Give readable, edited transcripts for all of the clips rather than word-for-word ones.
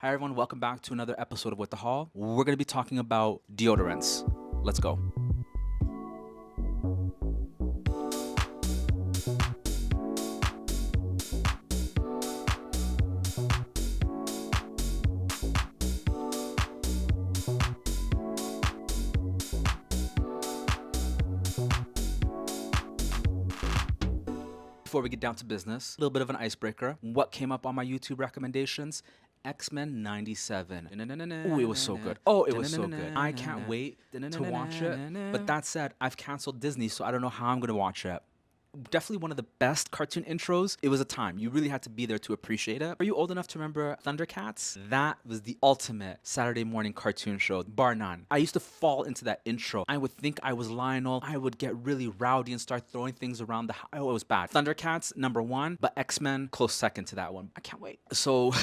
Hi, everyone. Welcome back to another episode of What the Hall. We're going to be talking about deodorants. Let's go. Before we get down to business, a little bit of an icebreaker. What came up on my YouTube recommendations? X-Men 97. Oh, it was so good. Oh, it was so good. I can't wait to watch it. But that said, I've canceled Disney, so I don't know how I'm going to watch it. Definitely one of the best cartoon intros. It was a time. You really had to be there to appreciate it. Are you old enough to remember Thundercats? That was the ultimate Saturday morning cartoon show, bar none. I used to fall into that intro. I would think I was Lionel. I would get really rowdy and start throwing things around the house. Oh, it was bad. Thundercats, number one, but X-Men, close second to that one. I can't wait. So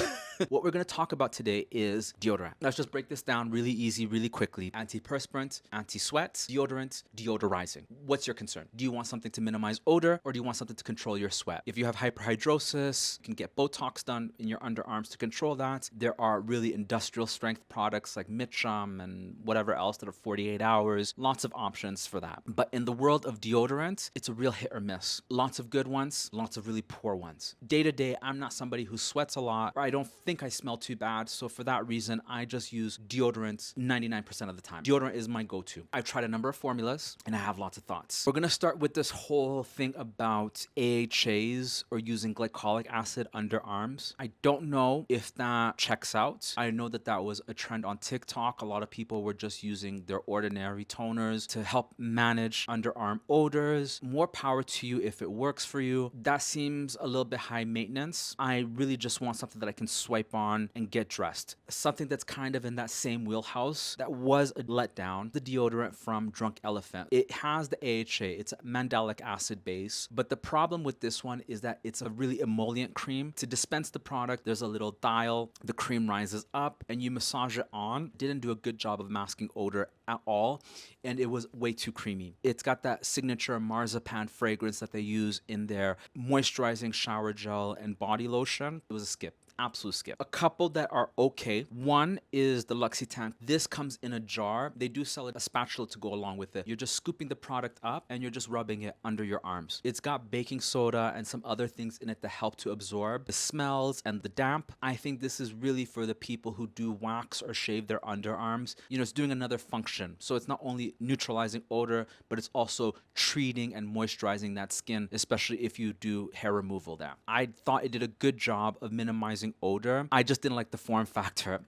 what we're going to talk about today is deodorant. Let's just break this down really easy, really quickly. Antiperspirant, anti-sweat, deodorant, deodorizing. What's your concern? Do you want something to minimize odor, or do you want something to control your sweat? If you have hyperhidrosis, you can get Botox done in your underarms to control that. There are really industrial strength products like Mitchum and whatever else that are 48 hours. Lots of options for that. But in the world of deodorant, it's a real hit or miss. Lots of good ones, lots of really poor ones. Day to day, I'm not somebody who sweats a lot, or I don't think I smell too bad. So for that reason, I just use deodorant 99% of the time. Deodorant is my go-to. I've tried a number of formulas and I have lots of thoughts. We're gonna start with this whole thing about AHAs or using glycolic acid underarms. I don't know if that checks out. I know that that was a trend on TikTok. A lot of people were just using their ordinary toners to help manage underarm odors. More power to you if it works for you. That seems a little bit high maintenance. I really just want something that I can swipe on and get dressed. Something that's kind of in that same wheelhouse that was a letdown, the deodorant from Drunk Elephant. It has the AHA. It's a mandelic acid base. But the problem with this one is that it's a really emollient cream. To dispense the product, there's a little dial. The cream rises up and you massage it on. Didn't do a good job of masking odor at all. And it was way too creamy. It's got that signature marzipan fragrance that they use in their moisturizing shower gel and body lotion. It was a skip. Absolute skip. A couple that are okay. One is the L'Occitane. This comes in a jar. They do sell a spatula to go along with it. You're just scooping the product up and you're just rubbing it under your arms. It's got baking soda and some other things in it that help to absorb the smells and the damp. I think this is really for the people who do wax or shave their underarms. You know, it's doing another function. So it's not only neutralizing odor, but it's also treating and moisturizing that skin, especially if you do hair removal there. I thought it did a good job of minimizing odor. I just didn't like the form factor.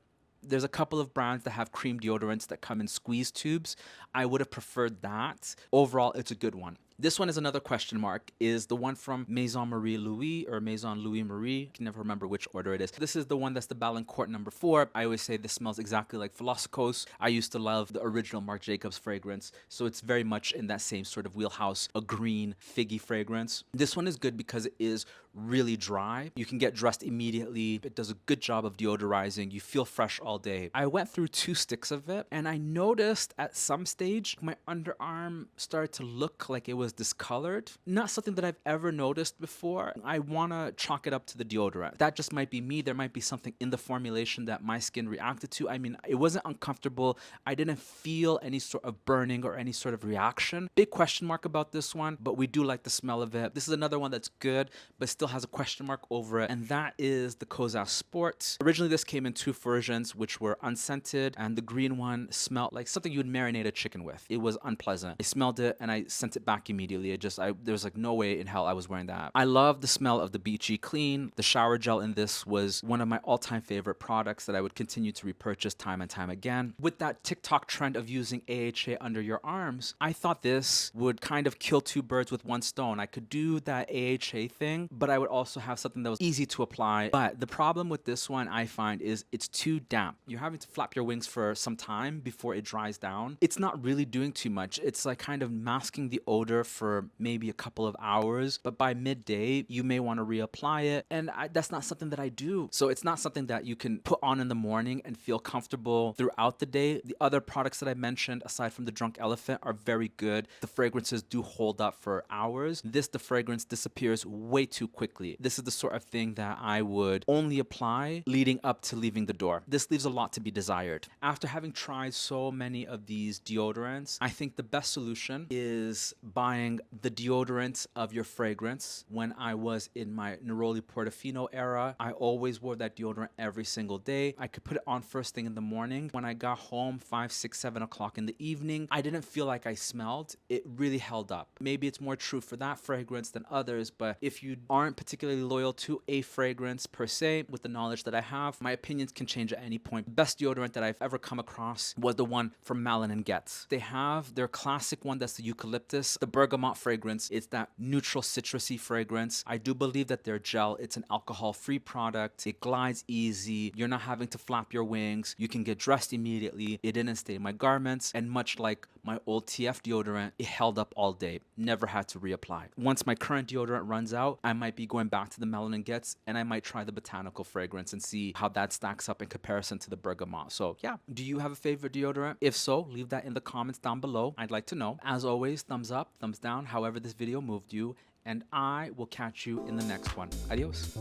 There's a couple of brands that have cream deodorants that come in squeeze tubes. I would have preferred that. Overall, it's a good one. This one is another question mark, is the one from Maison Marie Louis or Maison Louis Marie. I can never remember which order it is. This is the one that's the balincourt number 4. I always say this smells exactly like Philosopos. I used to love the original Marc Jacobs fragrance, so it's very much in that same sort of wheelhouse, a green figgy fragrance. This one is good because it is really dry. You can get dressed immediately. It does a good job of deodorizing. You feel fresh all day. I went through 2 sticks of it and I noticed at some stage my underarm started to look like it was discolored. Not something that I've ever noticed before. I want to chalk it up to the deodorant. That just might be me. There might be something in the formulation that my skin reacted to. I mean, it wasn't uncomfortable. I didn't feel any sort of burning or any sort of reaction. Big question mark about this one, but we do like the smell of it. This is another one that's good, but still has a question mark over it, and that is the Kosasport. Originally, this came in 2 versions, which were unscented, and the green one smelled like something you would marinate a chicken with. It was unpleasant. I smelled it and I sent it back immediately. There was like no way in hell I was wearing that. I love the smell of the beachy clean. The shower gel in this was one of my all-time favorite products that I would continue to repurchase time and time again. With that TikTok trend of using AHA under your arms, I thought this would kind of kill 2 birds with 1 stone. I could do that AHA thing, but I would also have something that was easy to apply. But the problem with this one, I find, is it's too damp. You're having to flap your wings for some time before it dries down. It's not really doing too much. It's like kind of masking the odor for maybe a couple of hours, but by midday, you may want to reapply it. And that's not something that I do. So it's not something that you can put on in the morning and feel comfortable throughout the day. The other products that I mentioned, aside from the Drunk Elephant, are very good. The fragrances do hold up for hours. The fragrance disappears way too quickly. This is the sort of thing that I would only apply leading up to leaving the door. This leaves a lot to be desired. After having tried so many of these deodorants, I think the best solution is buying the deodorant of your fragrance. When I was in my Neroli Portofino era, I always wore that deodorant every single day. I could put it on first thing in the morning. When I got home 5, 6, 7 o'clock in the evening, I didn't feel like I smelled. It really held up. Maybe it's more true for that fragrance than others, but if you aren't particularly loyal to a fragrance per se, with the knowledge that I have, my opinions can change at any point. The best deodorant that I've ever come across was the one from Malin Goetz. They have their classic one, that's the eucalyptus. The bergamot fragrance, it's that neutral citrusy fragrance. I do believe that their gel, it's an alcohol-free product. It glides easy. You're not having to flap your wings. You can get dressed immediately. It didn't stain my garments. And much like my old TF deodorant, it held up all day. Never had to reapply. Once my current deodorant runs out, I might be going back to the Malin Goetz, and I might try the botanical fragrance and see how that stacks up in comparison to the bergamot. So yeah, do you have a favorite deodorant? If so, leave that in the comments down below. I'd like to know. As always, thumbs up, thumbs down, however this video moved you, and I will catch you in the next one. Adios.